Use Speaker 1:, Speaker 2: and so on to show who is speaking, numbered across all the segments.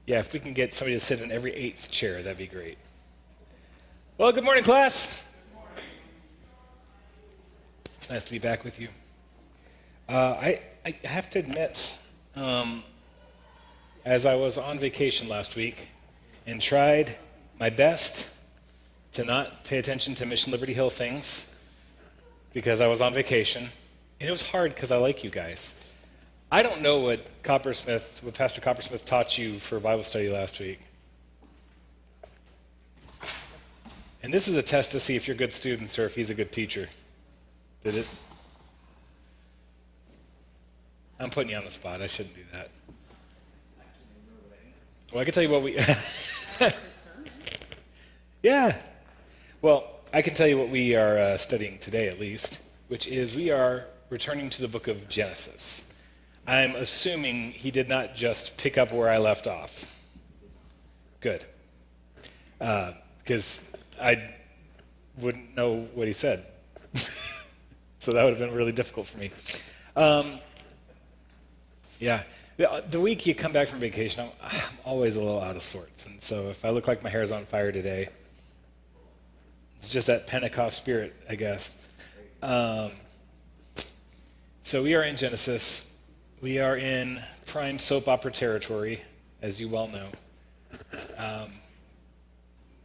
Speaker 1: Yeah, if we can get somebody to sit in every eighth chair, that'd be great. Well, good morning, class. It's nice to be back with you. I have to admit, as I was on vacation last week and tried my best to not pay attention to Mission Liberty Hill things because I was on vacation, and it was hard because I like you guys. I don't know what Pastor Coppersmith taught you for Bible study last week. And this is a test to see if you're good students or if he's a good teacher. Did it? I'm putting you on the spot. I shouldn't do that. Well, I can tell you what we... Yeah. Well, I can tell you what we are studying today, at least, which is we are returning to the book of Genesis. I'm assuming he did not just pick up where I left off. Good. Because I wouldn't know what he said. So that would have been really difficult for me. Yeah. The week you come back from vacation, I'm always a little out of sorts. And so if I look like my hair's on fire today, it's just that Pentecost spirit, I guess. So we are in Genesis. We are in prime soap opera territory, as you well know.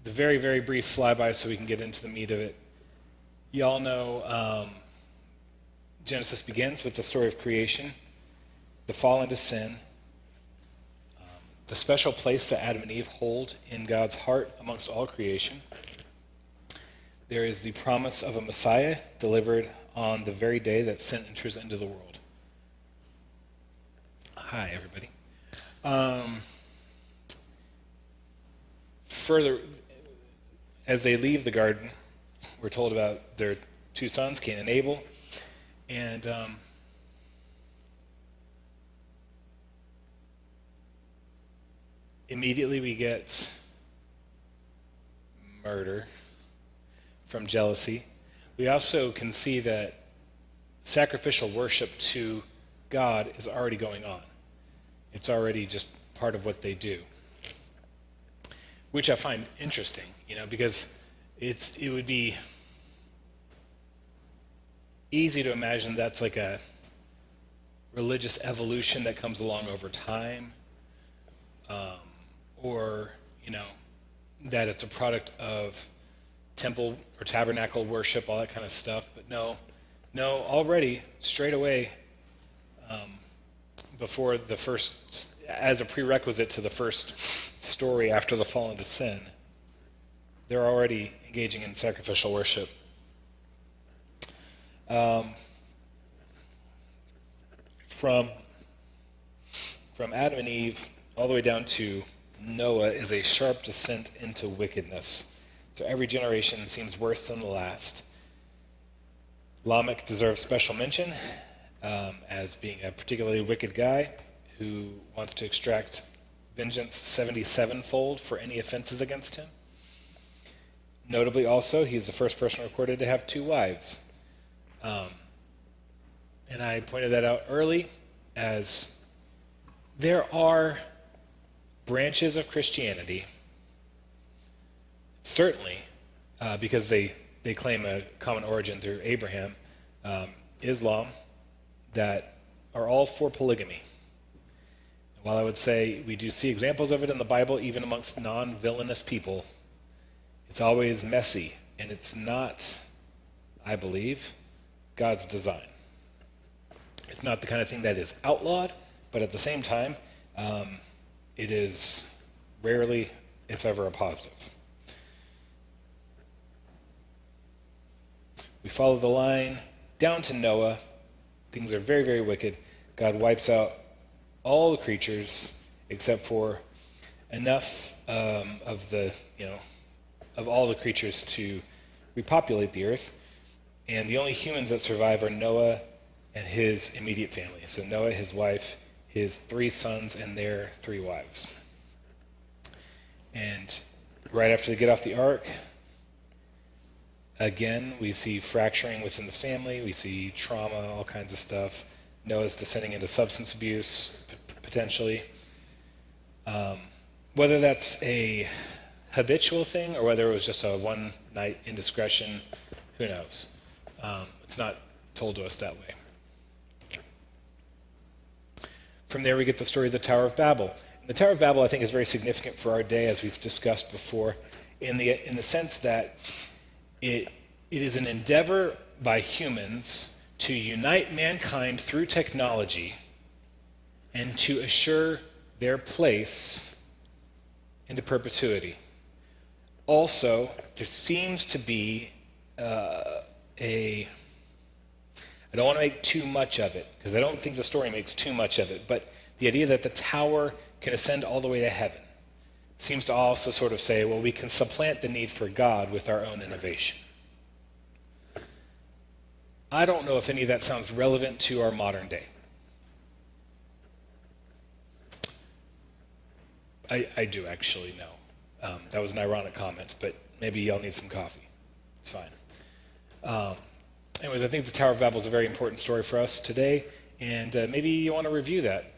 Speaker 1: The very, very brief flyby so we can get into the meat of it. You all know Genesis begins with the story of creation, the fall into sin, the special place that Adam and Eve hold in God's heart amongst all creation. There is the promise of a Messiah delivered on the very day that sin enters into the world. Hi, everybody. Further, as they leave the garden, we're told about their two sons, Cain and Abel, and immediately we get murder from jealousy. We also can see that sacrificial worship to God is already going on. It's already just part of what they do, which I find interesting, because it would be easy to imagine that's like a religious evolution that comes along over time, or that it's a product of temple or tabernacle worship, all that kind of stuff. But no, already straight away, before the first, as a prerequisite to the first story after the fall into sin, they're already engaging in sacrificial worship. From Adam and Eve all the way down to Noah is a sharp descent into wickedness. So every generation seems worse than the last. Lamech deserves special mention as being a particularly wicked guy who wants to extract vengeance 77-fold for any offenses against him. Notably also, he's the first person recorded to have two wives. And I pointed that out early as there are branches of Christianity, certainly because they claim a common origin through Abraham, Islam, that are all for polygamy. While I would say we do see examples of it in the Bible, even amongst non-villainous people, it's always messy, and it's not, I believe, God's design. It's not the kind of thing that is outlawed, but at the same time, it is rarely, if ever, a positive. We follow the line down to Noah. Things are very, very wicked. God wipes out all the creatures except for enough of all the creatures to repopulate the earth. And the only humans that survive are Noah and his immediate family. So Noah, his wife, his 3 sons, and their 3 wives. And right after they get off the ark, again, we see fracturing within the family. We see trauma, all kinds of stuff. Noah's descending into substance abuse, potentially. Whether that's a habitual thing or whether it was just a one-night indiscretion, who knows? It's not told to us that way. From there, we get the story of the Tower of Babel. The Tower of Babel, I think, is very significant for our day, as we've discussed before, in the sense that it is an endeavor by humans to unite mankind through technology and to assure their place into perpetuity. Also, there seems to be I don't want to make too much of it, because I don't think the story makes too much of it, but the idea that the tower can ascend all the way to heaven seems to also sort of say, well, we can supplant the need for God with our own innovation. I don't know if any of that sounds relevant to our modern day. I do actually know. That was an ironic comment, but maybe y'all need some coffee. It's fine. Anyways, I think the Tower of Babel is a very important story for us today, and maybe you want to review that.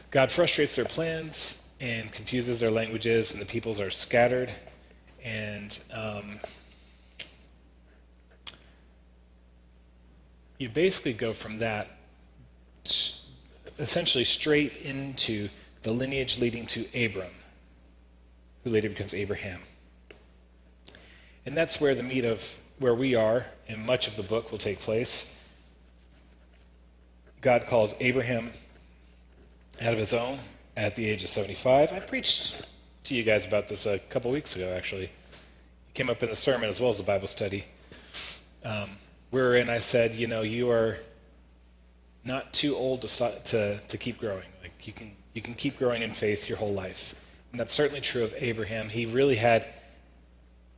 Speaker 1: God frustrates their plans and confuses their languages, and the peoples are scattered. And you basically go from that essentially straight into the lineage leading to Abram, who later becomes Abraham. And that's where the meat of where we are, and much of the book will take place. God calls Abraham out of his own at the age of 75. I preached to you guys about this a couple weeks ago, actually. It came up in the sermon as well as the Bible study. Wherein I said, you are not too old to keep growing. Like you can keep growing in faith your whole life. And that's certainly true of Abraham. He really had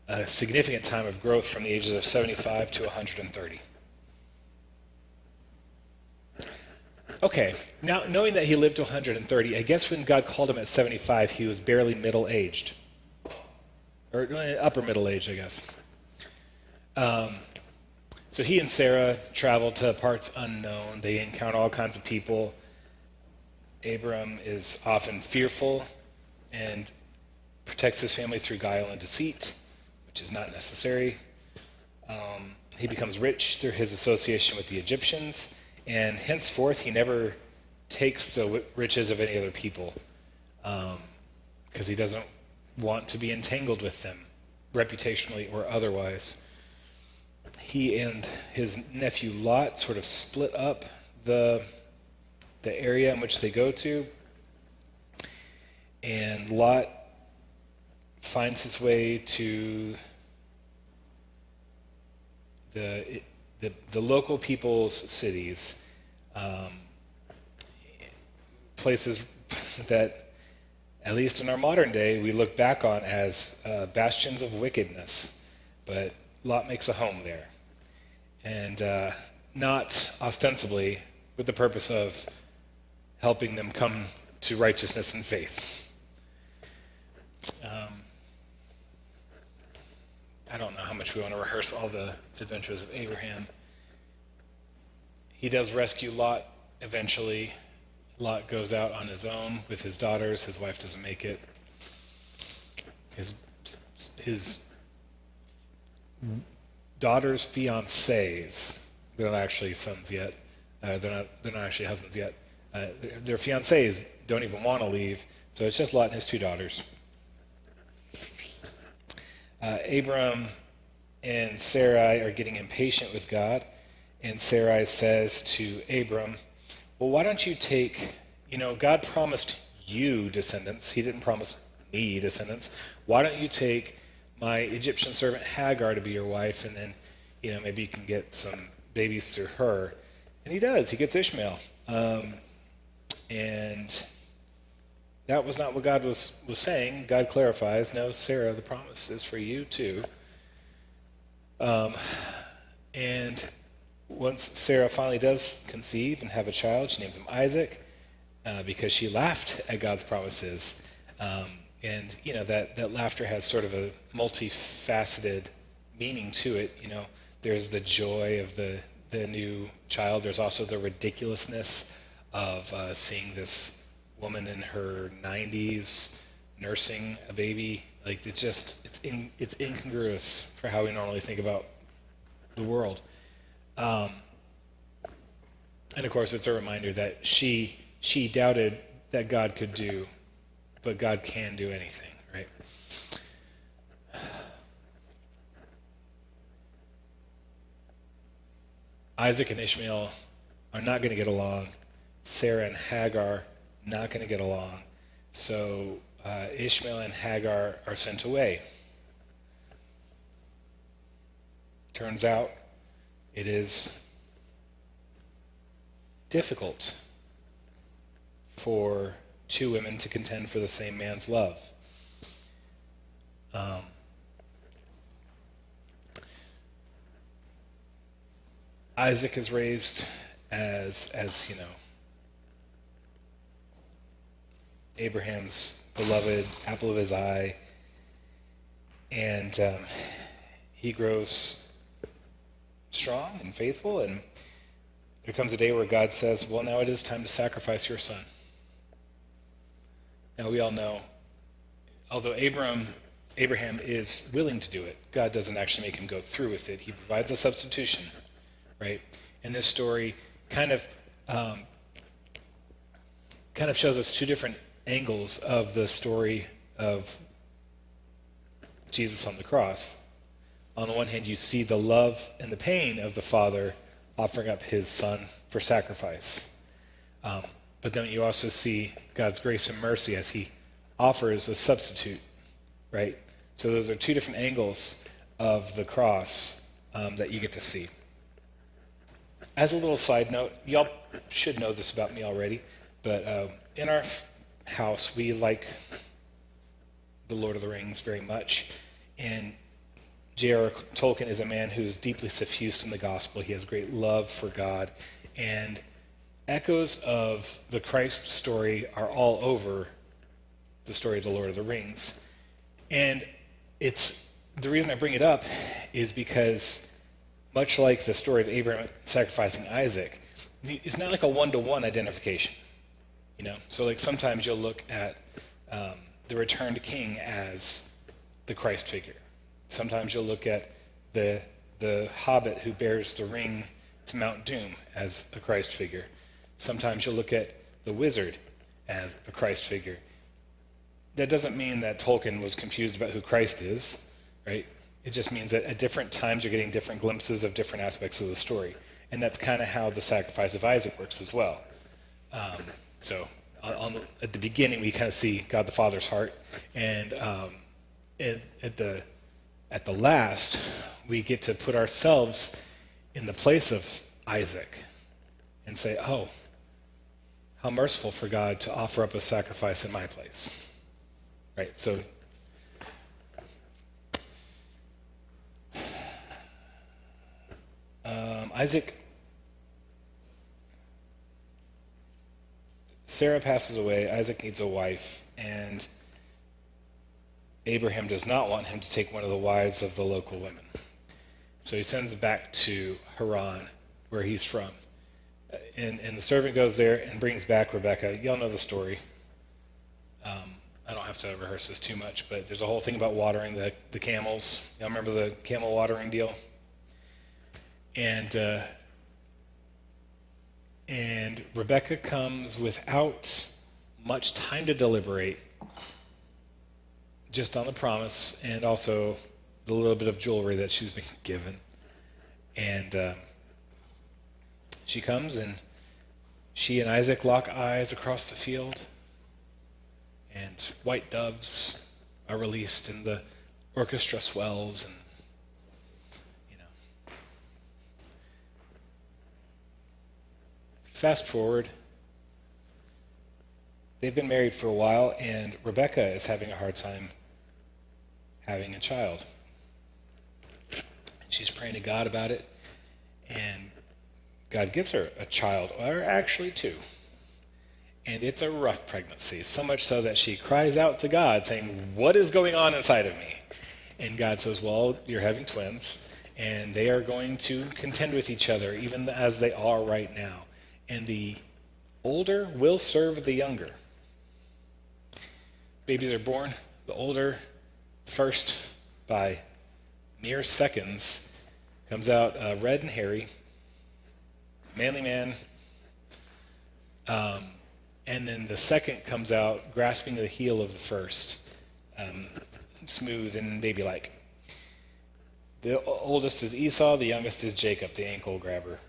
Speaker 1: a significant time of growth from the ages of 75 to 130. Okay, now knowing that he lived to 130, I guess when God called him at 75, he was barely middle-aged. Or upper middle-aged, I guess. So he and Sarah travel to parts unknown. They encounter all kinds of people. Abram is often fearful and protects his family through guile and deceit, which is not necessary. He becomes rich through his association with the Egyptians, and henceforth he never takes the riches of any other people because he doesn't want to be entangled with them, reputationally or otherwise. He and his nephew Lot sort of split up the area in which they go to, and Lot finds his way to the local people's cities, places that, at least in our modern day, we look back on as bastions of wickedness. But Lot makes a home there, and not ostensibly with the purpose of helping them come to righteousness and faith. I don't know how much we want to rehearse all the adventures of Abraham. He does rescue Lot eventually. Lot goes out on his own with his daughters. His wife doesn't make it. His daughters' fiancés, they're not actually sons yet. They're not actually husbands yet. Their fiancés don't even want to leave, so it's just Lot and his two daughters. Abram and Sarai are getting impatient with God, and Sarai says to Abram, well, why don't you take, God promised you descendants. He didn't promise me descendants. Why don't you take my Egyptian servant Hagar to be your wife, and then, maybe you can get some babies through her. And he does. He gets Ishmael. And that was not what God was saying. God clarifies, no, Sarah, the promise is for you too. And once Sarah finally does conceive and have a child, she names him Isaac because she laughed at God's promises. And that laughter has sort of a multifaceted meaning to it. There's the joy of the the new child. There's also the ridiculousness of seeing this woman in her 90s nursing a baby. Like it's incongruous for how we normally think about the world. And of course, it's a reminder that she doubted that God could do, but God can do anything, right? Isaac and Ishmael are not going to get along. Sarah and Hagar not going to get along. So Ishmael and Hagar are sent away. Turns out it is difficult for two women to contend for the same man's love. Isaac is raised as Abraham's beloved apple of his eye, and he grows strong and faithful, and there comes a day where God says, well, now it is time to sacrifice your son. Now we all know, although Abraham is willing to do it, God doesn't actually make him go through with it. He provides a substitution, right? And this story kind of shows us two different angles of the story of Jesus on the cross. On the one hand, you see the love and the pain of the Father offering up his Son for sacrifice. But then you also see God's grace and mercy as he offers a substitute, right? So those are two different angles of the cross that you get to see. As a little side note, y'all should know this about me already, but in our house, we like the Lord of the Rings very much. And J.R.R. Tolkien is a man who is deeply suffused in the gospel. He has great love for God. And echoes of the Christ story are all over the story of the Lord of the Rings. And the reason I bring it up is because, much like the story of Abraham sacrificing Isaac, it's not like a one-to-one identification. So like sometimes you'll look at the returned king as the Christ figure. Sometimes you'll look at the hobbit who bears the ring to Mount Doom as a Christ figure. Sometimes you'll look at the wizard as a Christ figure. That doesn't mean that Tolkien was confused about who Christ is, right? It just means that at different times you're getting different glimpses of different aspects of the story. And that's kind of how the sacrifice of Isaac works as well. So at the beginning, we kind of see God the Father's heart, and at the last, we get to put ourselves in the place of Isaac and say, oh, how merciful for God to offer up a sacrifice in my place. Right? So Sarah passes away, Isaac needs a wife, and Abraham does not want him to take one of the wives of the local women. So he sends back to Haran, where he's from. And the servant goes there and brings back Rebecca. Y'all know the story. I don't have to rehearse this too much, but there's a whole thing about watering the camels. Y'all remember the camel watering deal? And Rebecca comes without much time to deliberate, just on the promise and also the little bit of jewelry that she's been given. And she comes, and she and Isaac lock eyes across the field, and white doves are released, and the orchestra swells, and fast forward, they've been married for a while, and Rebecca is having a hard time having a child. And she's praying to God about it, and God gives her a child, or actually two. And it's a rough pregnancy, so much so that she cries out to God saying, what is going on inside of me? And God says, well, you're having twins, and they are going to contend with each other, even as they are right now. And the older will serve the younger. Babies are born, the older first by mere seconds comes out red and hairy, manly man, and then the second comes out grasping the heel of the first, smooth and baby-like. The oldest is Esau, the youngest is Jacob, the ankle grabber.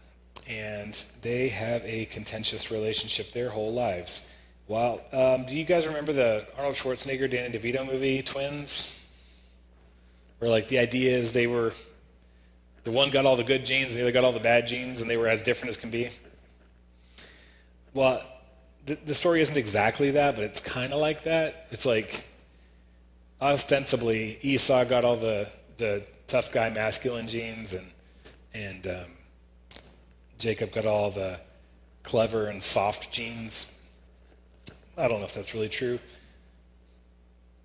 Speaker 1: And they have a contentious relationship their whole lives. Well, do you guys remember the Arnold Schwarzenegger, Danny DeVito movie, Twins? Where like the idea is they were, the one got all the good genes, and the other got all the bad genes, and they were as different as can be? Well, the story isn't exactly that, but it's kind of like that. It's like, ostensibly, Esau got all the tough guy masculine genes, and Jacob got all the clever and soft genes. I don't know if that's really true.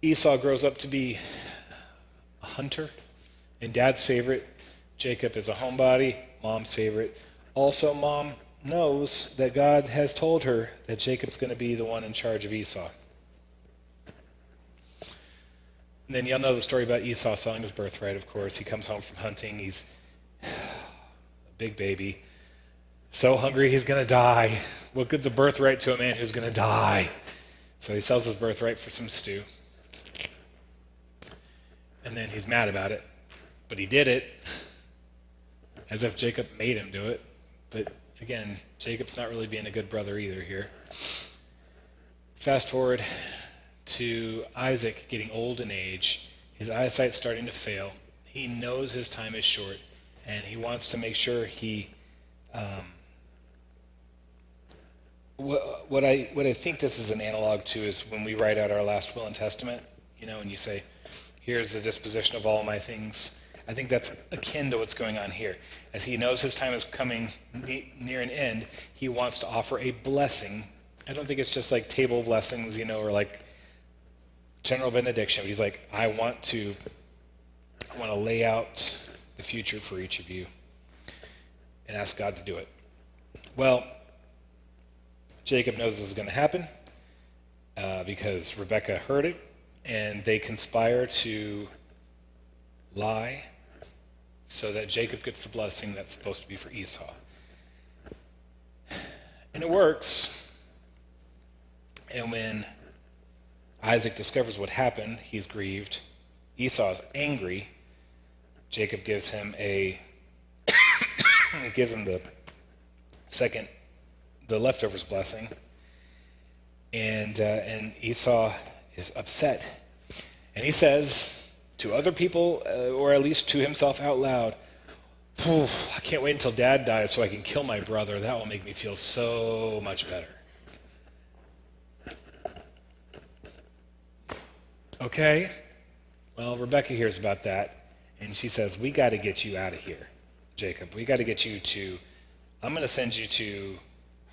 Speaker 1: Esau grows up to be a hunter and dad's favorite. Jacob is a homebody, mom's favorite. Also, mom knows that God has told her that Jacob's going to be the one in charge of Esau. And then y'all know the story about Esau selling his birthright, of course. He comes home from hunting. He's a big baby. So hungry he's going to die. What good's a birthright to a man who's going to die? So he sells his birthright for some stew. And then he's mad about it. But he did it. As if Jacob made him do it. But again, Jacob's not really being a good brother either here. Fast forward to Isaac getting old in age. His eyesight's starting to fail. He knows his time is short, and he wants to make sure he... What I think this is an analog to is when we write out our last will and testament, and you say, here's the disposition of all my things. I think that's akin to what's going on here. As he knows his time is coming near an end, he wants to offer a blessing. I don't think it's just like table blessings, or like general benediction. But he's like, I want to lay out the future for each of you and ask God to do it. Well, Jacob knows this is going to happen because Rebekah heard it, and they conspire to lie so that Jacob gets the blessing that's supposed to be for Esau. And it works. And when Isaac discovers what happened, he's grieved. Esau is angry. Jacob gives him the leftovers blessing. And Esau is upset. And he says to other people, or at least to himself out loud, I can't wait until Dad dies so I can kill my brother. That will make me feel so much better. Okay, well, Rebekah hears about that, and she says, we got to get you out of here, Jacob. We got to get you I'm going to send you to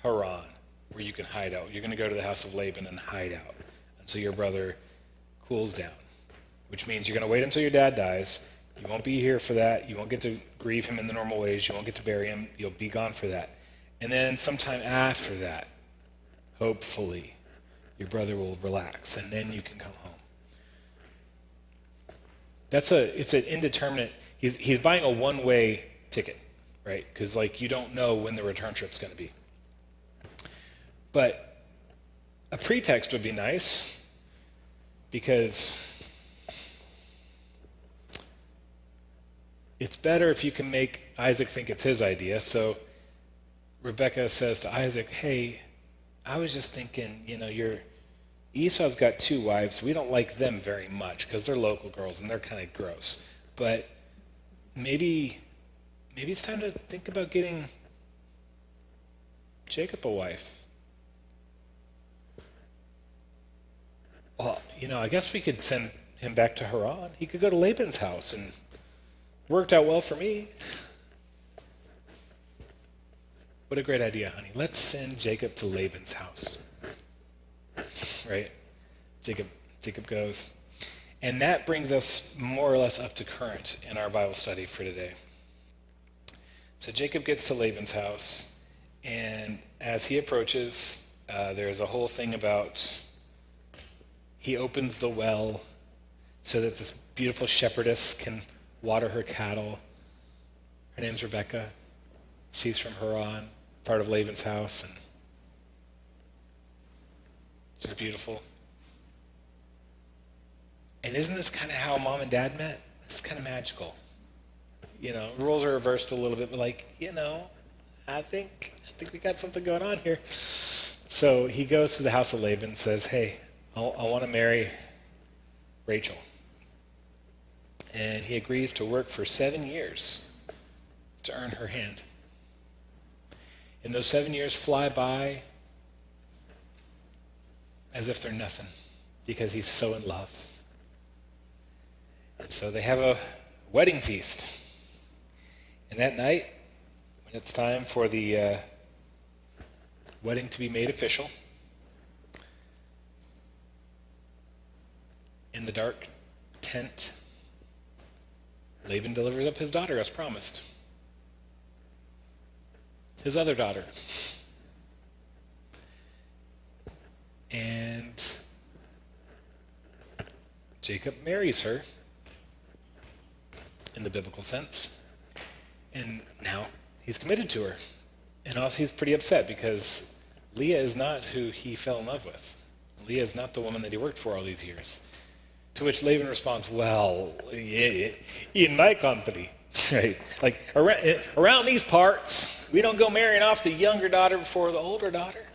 Speaker 1: Haran, where you can hide out. You're going to go to the house of Laban and hide out until your brother cools down, which means you're going to wait until your dad dies. You won't be here for that. You won't get to grieve him in the normal ways. You won't get to bury him. You'll be gone for that. And then sometime after that, hopefully, your brother will relax, and then you can come home. It's an indeterminate, he's buying a one-way ticket, right? Because you don't know when the return trip's going to be. But a pretext would be nice, because it's better if you can make Isaac think it's his idea. So Rebekah says to Isaac, hey, I was just thinking, Esau's got 2 wives. We don't like them very much because they're local girls and they're kind of gross. But maybe it's time to think about getting Jacob a wife. Well, I guess we could send him back to Haran. He could go to Laban's house, and worked out well for me. What a great idea, honey. Let's send Jacob to Laban's house. Right? Jacob goes. And that brings us more or less up to current in our Bible study for today. So Jacob gets to Laban's house, and as he approaches, there's a whole thing about he opens the well so that this beautiful shepherdess can water her cattle. Her name's Rebecca. She's from Haran, part of Laban's house, and she's beautiful. And isn't this kind of how mom and dad met? It's kind of magical. Roles are reversed a little bit, but I think we got something going on here. So he goes to the house of Laban and says, hey, I want to marry Rachel. And he agrees to work for 7 years to earn her hand. And those 7 years fly by as if they're nothing, because he's so in love. And so they have a wedding feast. And that night, when it's time for the wedding to be made official, in the dark tent, Laban delivers up his daughter as promised. His other daughter. And Jacob marries her in the biblical sense. And now he's committed to her. And also he's pretty upset because Leah is not who he fell in love with. Leah is not the woman that he worked for all these years. To which Laban responds, well, in my country, right? Like around these parts, we don't go marrying off the younger daughter before the older daughter.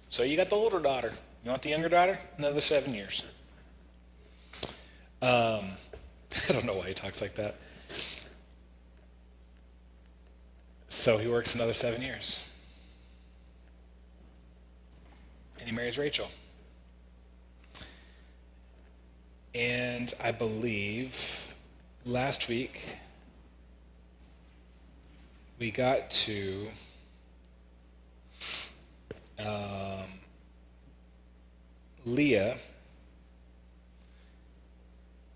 Speaker 1: So you got the older daughter. You want the younger daughter? Another 7 years. I don't know why he talks like that. So he works another 7 years. And he marries Rachel. And I believe last week we got to Leah.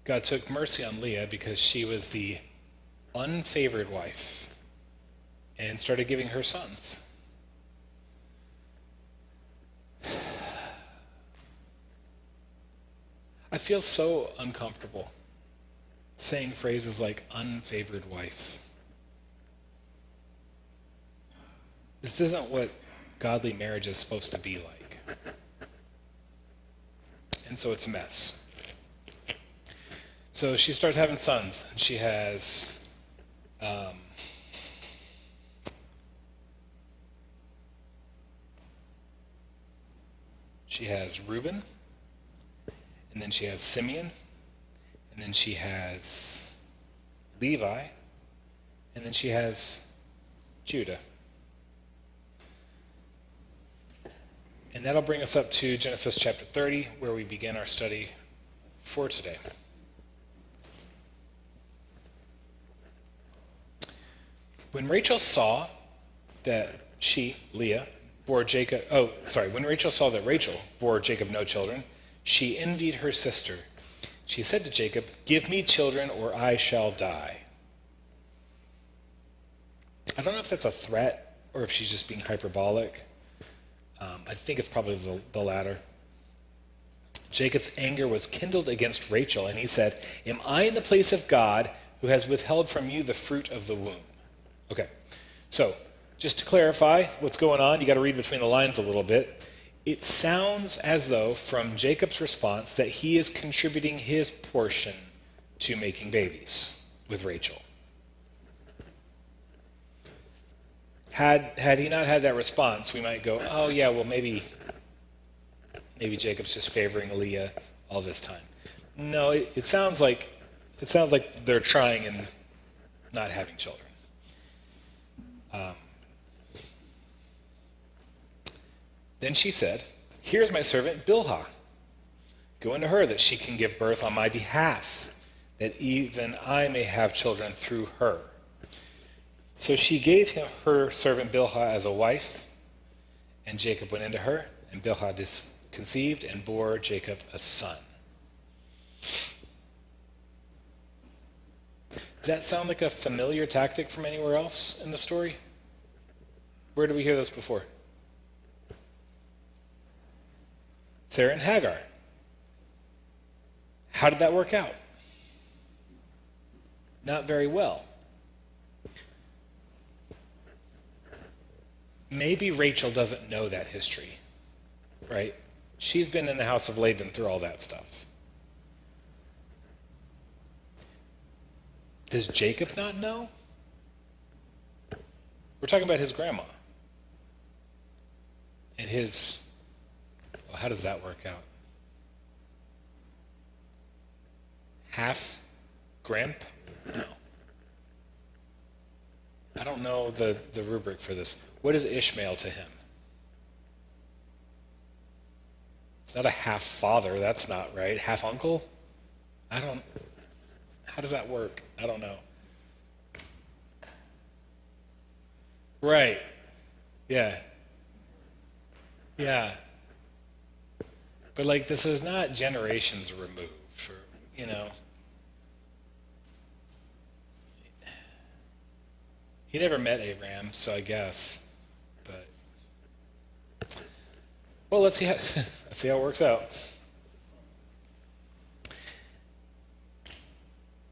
Speaker 1: God took mercy on Leah because she was the unfavored wife and started giving her sons. I feel so uncomfortable saying phrases like unfavored wife. This isn't what godly marriage is supposed to be like. And so it's a mess. So she starts having sons. And she has Reuben, and then she has Simeon, and then she has Levi, and then she has Judah. And that'll bring us up to Genesis chapter 30, where we begin our study for today. When Rachel saw that Leah, bore Jacob, when Rachel saw that Rachel bore Jacob no children, she envied her sister. She said to Jacob, "Give me children or I shall die." I don't know if that's a threat or if she's just being hyperbolic. I think it's probably the latter. Jacob's anger was kindled against Rachel, and he said, "Am I in the place of God who has withheld from you the fruit of the womb?" Okay, so just to clarify what's going on, you got to read between the lines a little bit. It sounds as though from Jacob's response that he is contributing his portion to making babies with Rachel. Had he not had that response, we might go, oh yeah, well maybe Jacob's just favoring Leah all this time. No, it sounds like they're trying and not having children. Then she said, "Here's my servant Bilhah. Go into her that she can give birth on my behalf, that even I may have children through her." So she gave him her servant Bilhah as a wife, and Jacob went into her, and Bilhah conceived and bore Jacob a son. Does that sound like a familiar tactic from anywhere else in the story? Where did we hear this before? Sarah and Hagar. How did that work out? Not very well. Maybe Rachel doesn't know that history, right? She's been in the house of Laban through all that stuff. Does Jacob not know? We're talking about his grandma. And well, how does that work out? Half grandp? No. I don't know the rubric for this. What is Ishmael to him? It's not a half father, that's not right. Half uncle? How does that work? I don't know. Right. Yeah. Yeah. But this is not generations removed, He never met Abraham, so I guess. But well, let's see how it works out.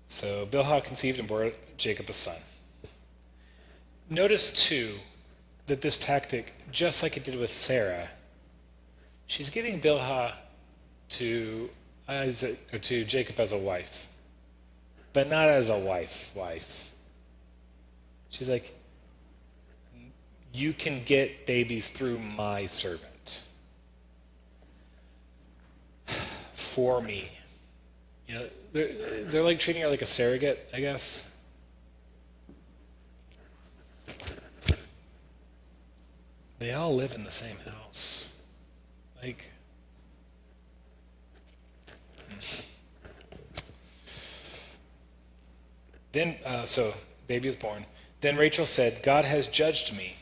Speaker 1: So Bilhah conceived and bore Jacob a son. Notice too that this tactic, just like it did with Sarah, she's giving Bilhah to Jacob as a wife, but not as a wife. She's like, you can get babies through my servant. For me. They're like treating her like a surrogate, I guess. They all live in the same house. Then, so baby is born. Then Rachel said, God has judged me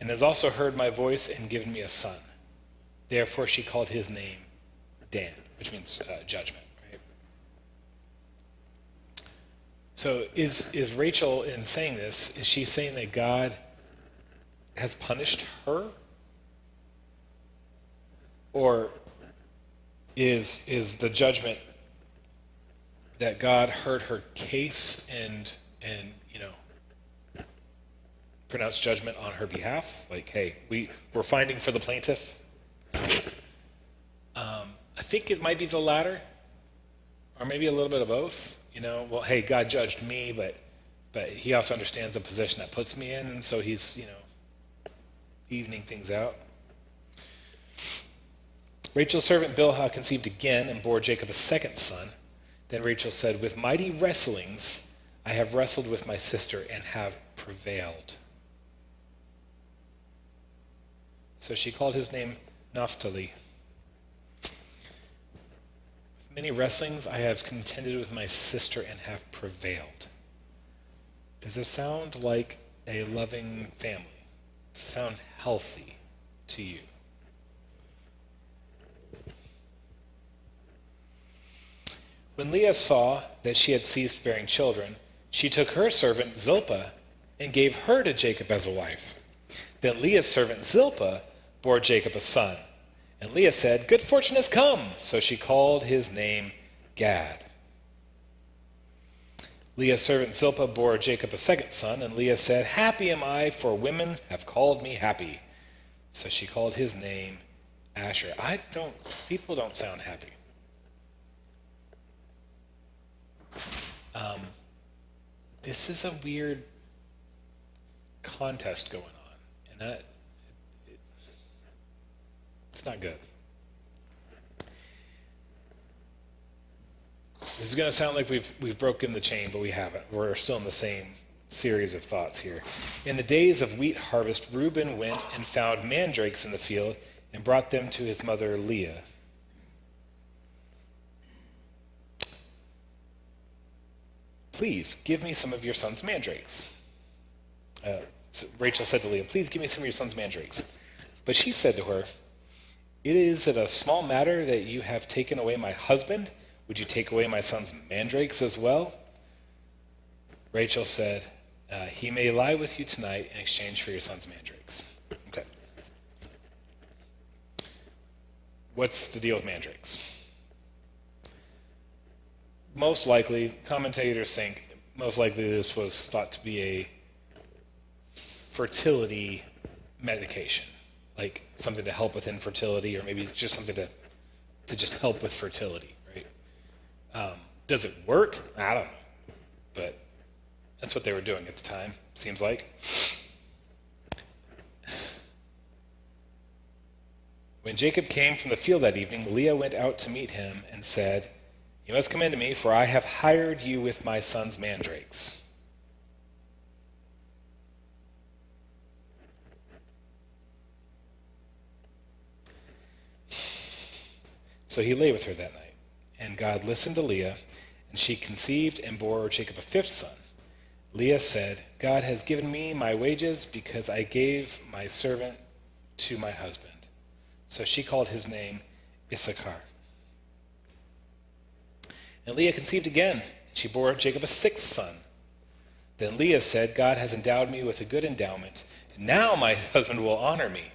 Speaker 1: and has also heard my voice and given me a son. Therefore she called his name Dan, which means judgment, right? So is Rachel, in saying this, is she saying that God has punished her? Or is the judgment that God heard her case and pronounced judgment on her behalf? Hey, we're finding for the plaintiff. I think it might be the latter, or maybe a little bit of both. Well, hey, God judged me, but he also understands the position that puts me in, and so he's, evening things out. Rachel's servant Bilhah conceived again and bore Jacob a second son. Then Rachel said, with mighty wrestlings I have wrestled with my sister and have prevailed. So she called his name Naphtali. With many wrestlings I have contended with my sister and have prevailed. Does this sound like a loving family? Does it sound healthy to you? When Leah saw that she had ceased bearing children, she took her servant Zilpah and gave her to Jacob as a wife. Then Leah's servant Zilpah bore Jacob a son. And Leah said, good fortune has come. So she called his name Gad. Leah's servant Zilpah bore Jacob a second son. And Leah said, happy am I, for women have called me happy. So she called his name Asher. People don't sound happy. This is a weird contest going on, and it's not good. This is going to sound like we've broken the chain, but we haven't. We're still in the same series of thoughts here. In the days of wheat harvest, Reuben went and found mandrakes in the field and brought them to his mother Leah. Please give me some of your son's mandrakes. So Rachel said to Leah, please give me some of your son's mandrakes. But she said to her, is it a small matter that you have taken away my husband? Would you take away my son's mandrakes as well? Rachel said, he may lie with you tonight in exchange for your son's mandrakes. Okay. What's the deal with mandrakes? Most likely, commentators think, most likely this was thought to be a fertility medication, like something to help with infertility, or maybe just something to just help with fertility, right? Does it work? I don't know. But that's what they were doing at the time, seems like. When Jacob came from the field that evening, Leah went out to meet him and said, "You must come in to me, for I have hired you with my son's mandrakes." So he lay with her that night, and God listened to Leah, and she conceived and bore Jacob a fifth son. Leah said, "God has given me my wages because I gave my servant to my husband." So she called his name Issachar. And Leah conceived again, and she bore Jacob a sixth son. Then Leah said, "God has endowed me with a good endowment, and now my husband will honor me,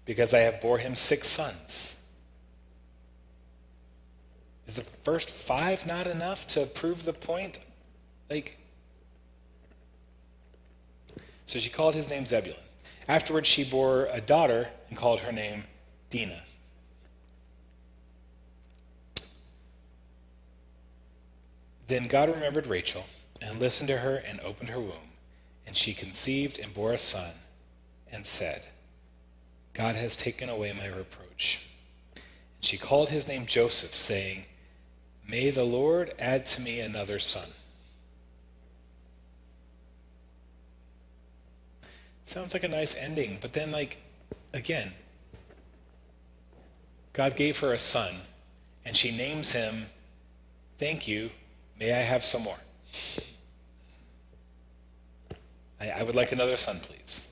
Speaker 1: because I have bore him 6 sons." Is the first 5 not enough to prove the point? So she called his name Zebulun. Afterwards she bore a daughter and called her name Dinah. Then God remembered Rachel and listened to her and opened her womb, and she conceived and bore a son and said, "God has taken away my reproach." And she called his name Joseph, saying, "May the Lord add to me another son." Sounds like a nice ending, but then, again, God gave her a son, and she names him, "Thank you, may I have some more?" I would like another son, please.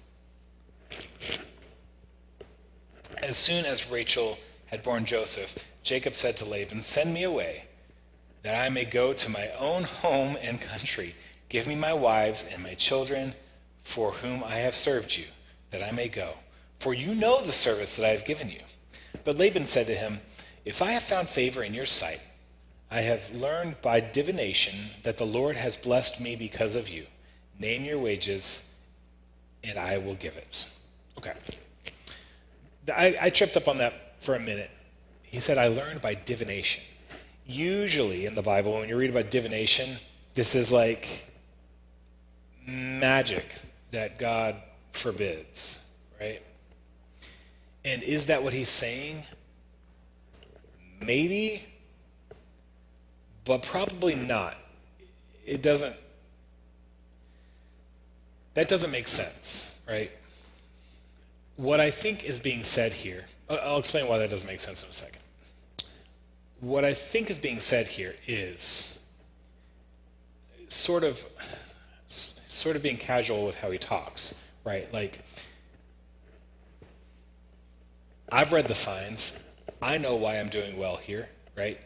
Speaker 1: As soon as Rachel had borne Joseph, Jacob said to Laban, "Send me away, that I may go to my own home and country. Give me my wives and my children, for whom I have served you, that I may go. For you know the service that I have given you." But Laban said to him, "If I have found favor in your sight, I have learned by divination that the Lord has blessed me because of you. Name your wages, and I will give it." Okay. I tripped up on that for a minute. He said, "I learned by divination." Usually in the Bible, when you read about divination, this is like magic that God forbids, right? And is that what he's saying? Maybe, but probably not. That doesn't make sense, right? What I think is being said here, I'll explain why that doesn't make sense in a second. What I think is being said here is sort of being casual with how he talks, right? Like, I've read the signs. I know why I'm doing well here, right?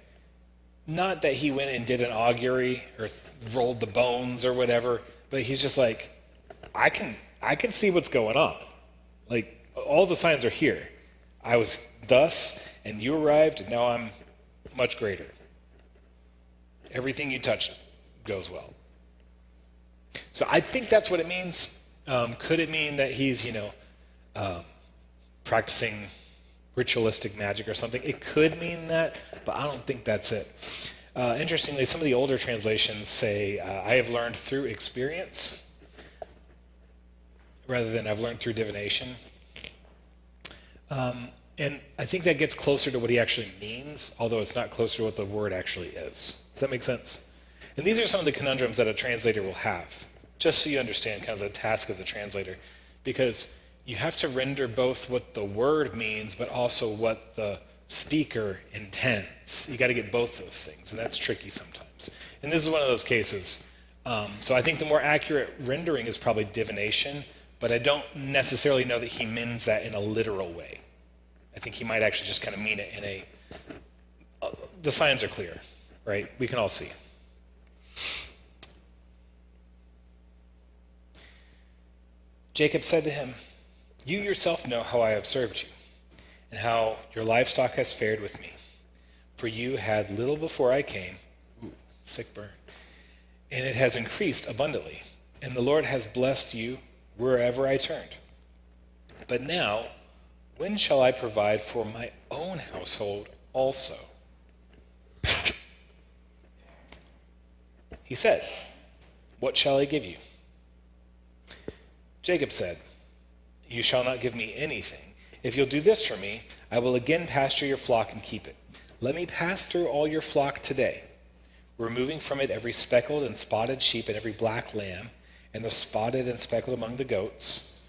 Speaker 1: Not that he went and did an augury or rolled the bones or whatever, but he's just like, I can see what's going on. Like, all the signs are here. I was thus, and you arrived, and now I'm much greater. Everything you touch goes well. So I think that's what it means. Could it mean that he's, practicing ritualistic magic or something? It could mean that, but I don't think that's it. Interestingly, some of the older translations say, "I have learned through experience," rather than "I've learned through divination." And I think that gets closer to what he actually means, although it's not closer to what the word actually is. Does that make sense? And these are some of the conundrums that a translator will have, just so you understand kind of the task of the translator, because you have to render both what the word means, but also what the speaker intends. You got to get both those things, and that's tricky sometimes. And this is one of those cases. So I think the more accurate rendering is probably divination, but I don't necessarily know that he means that in a literal way. I think he might actually just kind of mean it in a, the signs are clear, right? We can all see. Jacob said to him, "You yourself know how I have served you, and how your livestock has fared with me. For you had little before I came," ooh, sick burn, "and it has increased abundantly, and the Lord has blessed you wherever I turned. But now, when shall I provide for my own household also?" He said, "What shall I give you?" Jacob said, "You shall not give me anything. If you'll do this for me, I will again pasture your flock and keep it. Let me pass through all your flock today, removing from it every speckled and spotted sheep and every black lamb, and the spotted and speckled among the goats,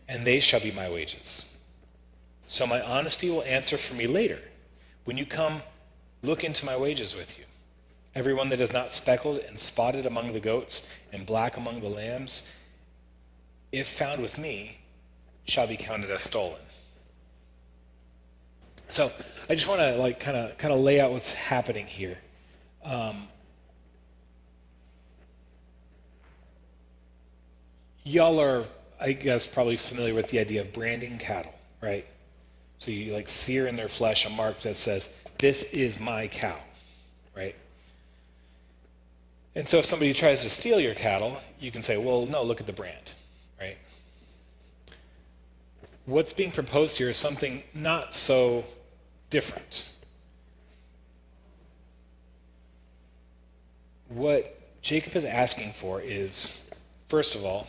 Speaker 1: and they shall be my wages. So my honesty will answer for me later. When you come, look into my wages with you. Everyone that is not speckled and spotted among the goats and black among the lambs, if found with me, shall be counted as stolen." So I just want to kind of lay out what's happening here. Y'all are, I guess, probably familiar with the idea of branding cattle, right? So you sear in their flesh a mark that says, "This is my cow," right? And so if somebody tries to steal your cattle, you can say, "Well, no, look at the brand," right? What's being proposed here is something not so different. What Jacob is asking for is, first of all,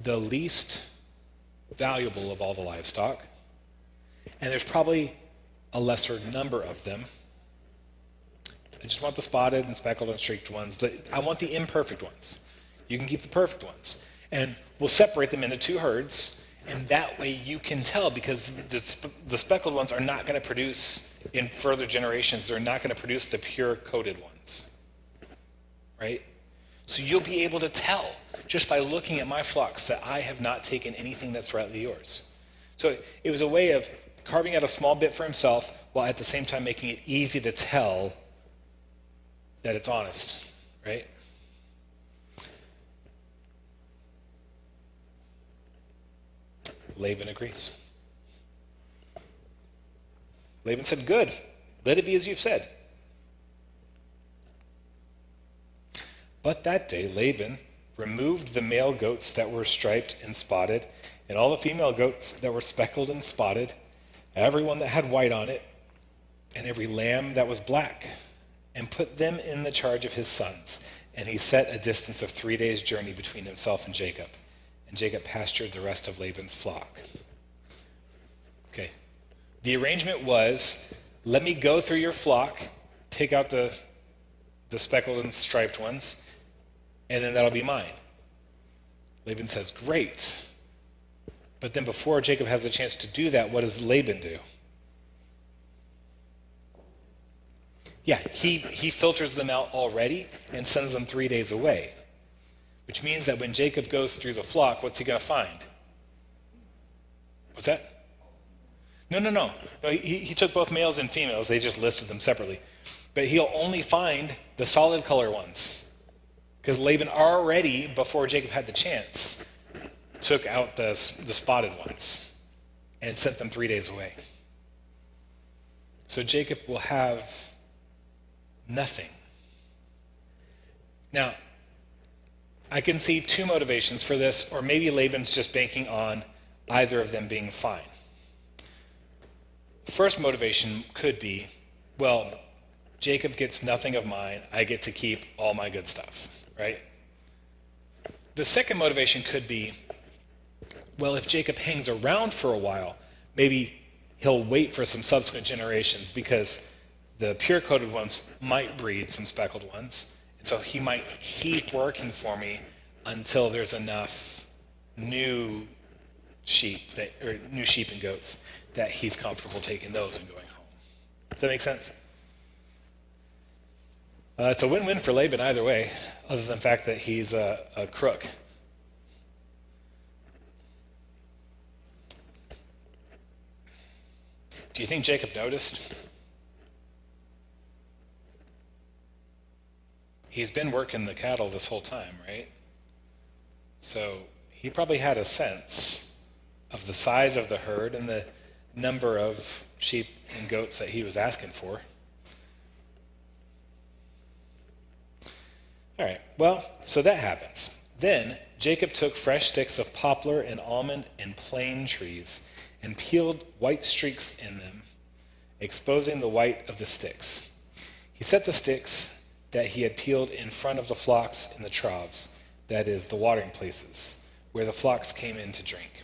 Speaker 1: the least valuable of all the livestock, and there's probably a lesser number of them. I just want the spotted and speckled and streaked ones. I want the imperfect ones. You can keep the perfect ones. And we'll separate them into two herds, and that way you can tell, because the speckled ones are not going to produce, in further generations, they're not going to produce the pure coated ones. Right? So you'll be able to tell just by looking at my flocks that I have not taken anything that's rightly yours. So it was a way of carving out a small bit for himself, while at the same time making it easy to tell that it's honest, right? Laban agrees. Laban said, "Good, let it be as you've said." But that day Laban removed the male goats that were striped and spotted, and all the female goats that were speckled and spotted, every one that had white on it, and every lamb that was black, and put them in the charge of his sons. And he set a distance of 3 days' journey between himself and Jacob. And Jacob pastured the rest of Laban's flock. Okay. The arrangement was, let me go through your flock, pick out the speckled and striped ones, and then that'll be mine. Laban says, "Great." But then before Jacob has a chance to do that, what does Laban do? Yeah, he filters them out already and sends them 3 days away, which means that when Jacob goes through the flock, what's he going to find? What's that? No, he took both males and females. They just listed them separately. But he'll only find the solid color ones, because Laban already, before Jacob had the chance, took out the spotted ones and sent them 3 days away. So Jacob will have nothing. Now, I can see two motivations for this, or maybe Laban's just banking on either of them being fine. First motivation could be, well, Jacob gets nothing of mine, I get to keep all my good stuff, right? The second motivation could be, well, if Jacob hangs around for a while, maybe he'll wait for some subsequent generations, because the pure-coated ones might breed some speckled ones, and so he might keep working for me until there's enough new sheep and goats that he's comfortable taking those and going home. Does that make sense? It's a win-win for Laban either way, other than the fact that he's a crook. Do you think Jacob noticed? He's been working the cattle this whole time, right? So he probably had a sense of the size of the herd and the number of sheep and goats that he was asking for. All right, well, so that happens. Then Jacob took fresh sticks of poplar and almond and plane trees and peeled white streaks in them, exposing the white of the sticks. He set the sticks that he had peeled in front of the flocks in the troughs, that is, the watering places, where the flocks came in to drink.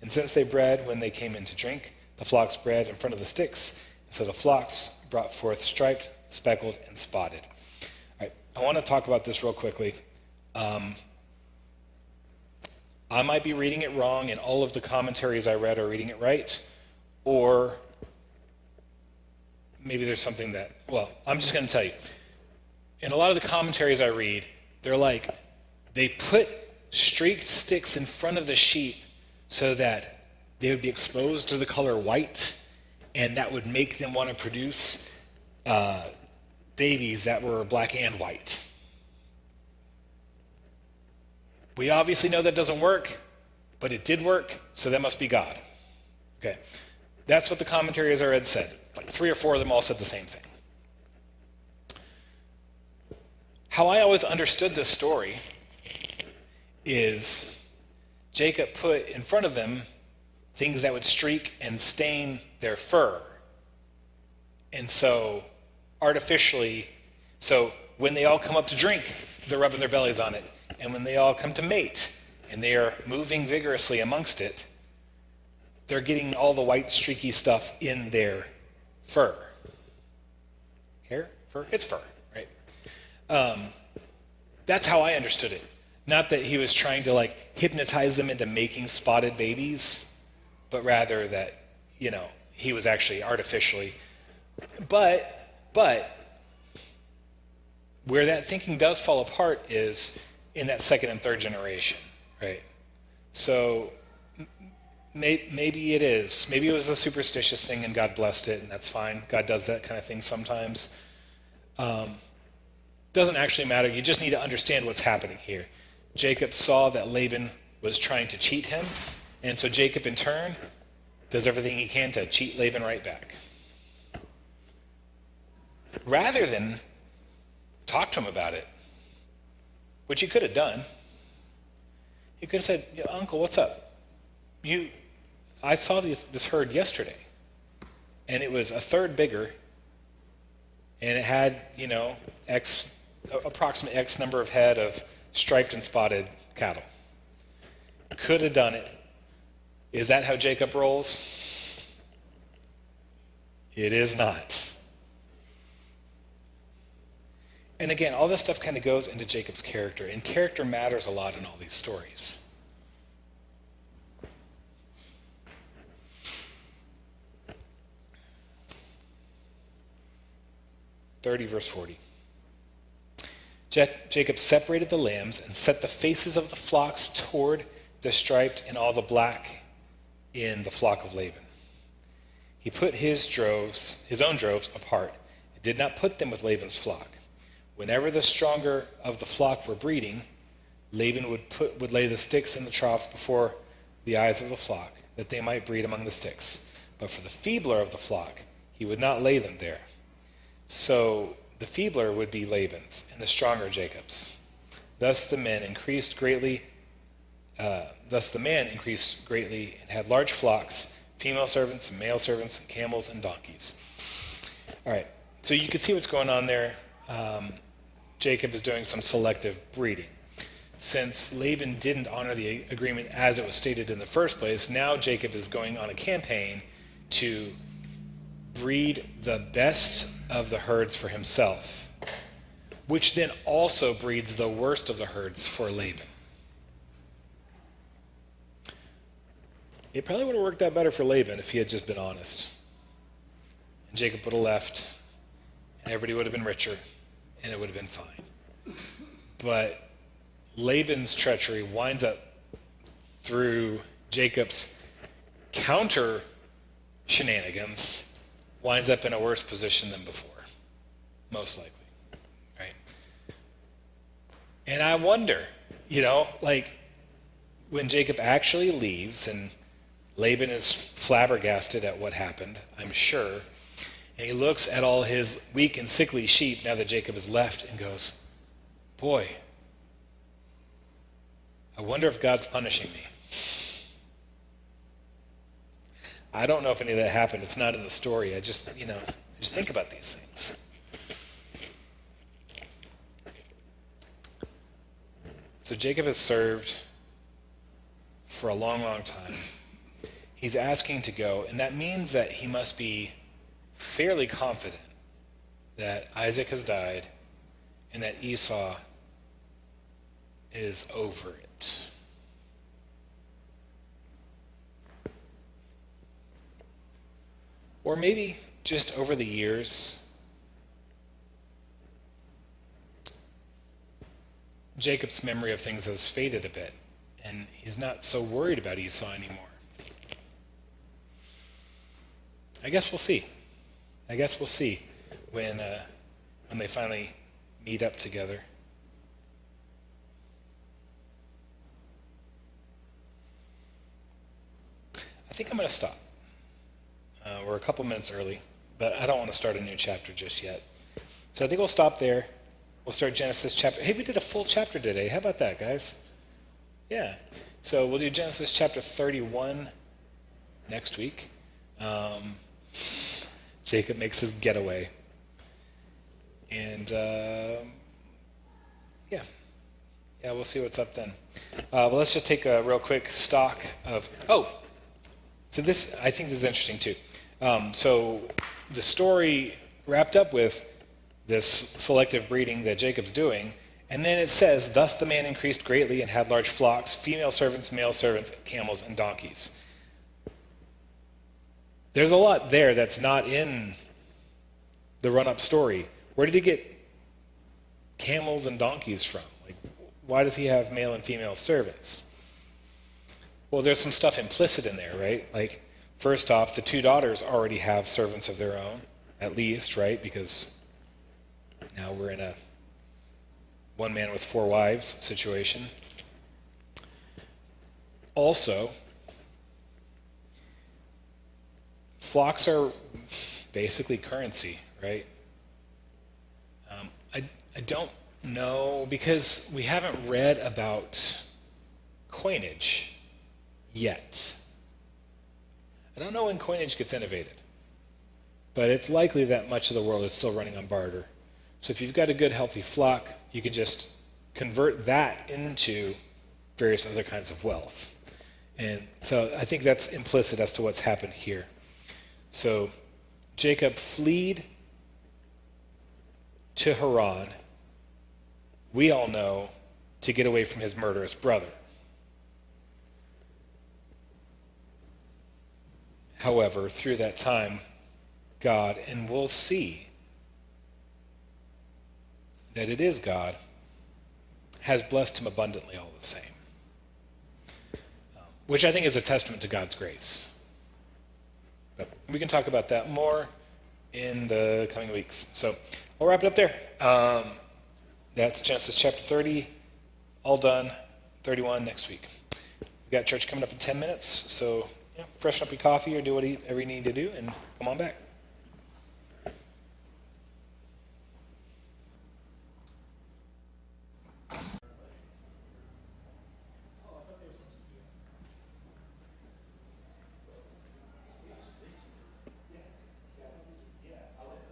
Speaker 1: And since they bred when they came in to drink, the flocks bred in front of the sticks, and so the flocks brought forth striped, speckled, and spotted. All right, I want to talk about this real quickly. I might be reading it wrong, and all of the commentaries I read are reading it right, or maybe there's something that, well, I'm just going to tell you. In a lot of the commentaries I read, they're like, they put streaked sticks in front of the sheep so that they would be exposed to the color white, and that would make them want to produce babies that were black and white. We obviously know that doesn't work, but it did work, so that must be God. Okay, that's what the commentaries I read said. Like 3 or 4 of them all said the same thing. How I always understood this story is Jacob put in front of them things that would streak and stain their fur. And so artificially, so when they all come up to drink, they're rubbing their bellies on it. And when they all come to mate and they are moving vigorously amongst it, they're getting all the white streaky stuff in their fur. Hair? Fur? It's fur, right? That's how I understood it. Not that he was trying to hypnotize them into making spotted babies, but rather that, he was actually artificially. But where that thinking does fall apart is in that second and third generation, right? So maybe it is. Maybe it was a superstitious thing and God blessed it, and that's fine. God does that kind of thing sometimes. Doesn't actually matter. You just need to understand what's happening here. Jacob saw that Laban was trying to cheat him, and so Jacob in turn does everything he can to cheat Laban right back. Rather than talk to him about it, which he could have done. He could have said, Uncle, what's up? I saw this herd yesterday, and it was a third bigger, and it had, approximate X number of head of striped and spotted cattle. Could have done it. Is that how Jacob rolls? It is not. And again, all this stuff kind of goes into Jacob's character, and character matters a lot in all these stories. 30, verse 40. Jacob separated the lambs and set the faces of the flocks toward the striped and all the black in the flock of Laban. He put his own droves apart, and did not put them with Laban's flock. Whenever the stronger of the flock were breeding, Laban would lay the sticks in the troughs before the eyes of the flock, that they might breed among the sticks. But for the feebler of the flock, he would not lay them there. So the feebler would be Laban's, and the stronger Jacob's. Thus the man increased greatly, and had large flocks, female servants and male servants, and camels and donkeys. All right, so you can see what's going on there. Jacob is doing some selective breeding. Since Laban didn't honor the agreement as it was stated in the first place, now Jacob is going on a campaign to breed the best of the herds for himself, which then also breeds the worst of the herds for Laban. It probably would have worked out better for Laban if he had just been honest. And Jacob would have left, and everybody would have been richer, and it would have been fine. But Laban's treachery winds up through Jacob's counter shenanigans, winds up in a worse position than before, most likely, right? And I wonder, when Jacob actually leaves, and Laban is flabbergasted at what happened, I'm sure, and he looks at all his weak and sickly sheep now that Jacob has left and goes, boy, I wonder if God's punishing me. I don't know if any of that happened. It's not in the story. I just think about these things. So Jacob has served for a long, long time. He's asking to go, and that means that he must be fairly confident that Isaac has died and that Esau is over it. Or maybe just over the years, Jacob's memory of things has faded a bit, and he's not so worried about Esau anymore. I guess we'll see. When they finally meet up together. I think I'm going to stop. We're a couple minutes early, but I don't want to start a new chapter just yet. So I think we'll stop there. We'll start Genesis chapter. Hey, we did a full chapter today. How about that, guys? Yeah. So we'll do Genesis chapter 31 next week. Jacob makes his getaway. And yeah, we'll see what's up then. Well, let's just take a real quick stock of. So I think this is interesting too. So the story wrapped up with this selective breeding that Jacob's doing, and then it says, "Thus the man increased greatly and had large flocks, female servants, male servants, camels, and donkeys." There's a lot there that's not in the run-up story. Where did he get camels and donkeys from? Like, why does he have male and female servants? Well, there's some stuff implicit in there, right? Like, first off, the two daughters already have servants of their own, at least, right? Because now we're in a one man with 4 wives situation. Also, flocks are basically currency, right? I don't know, because we haven't read about coinage yet. I don't know when coinage gets innovated, but it's likely that much of the world is still running on barter. So if you've got a good, healthy flock, you can just convert that into various other kinds of wealth. And so I think that's implicit as to what's happened here. So Jacob fled to Haran, we all know, to get away from his murderous brother. However, through that time, God, and we'll see that it is God, has blessed him abundantly all the same. Which I think is a testament to God's grace. But we can talk about that more in the coming weeks. So we'll wrap it up there. That's Genesis chapter 30, all done. 31 next week. We've got church coming up in 10 minutes, so freshen up your coffee or do whatever you need to do and come on back.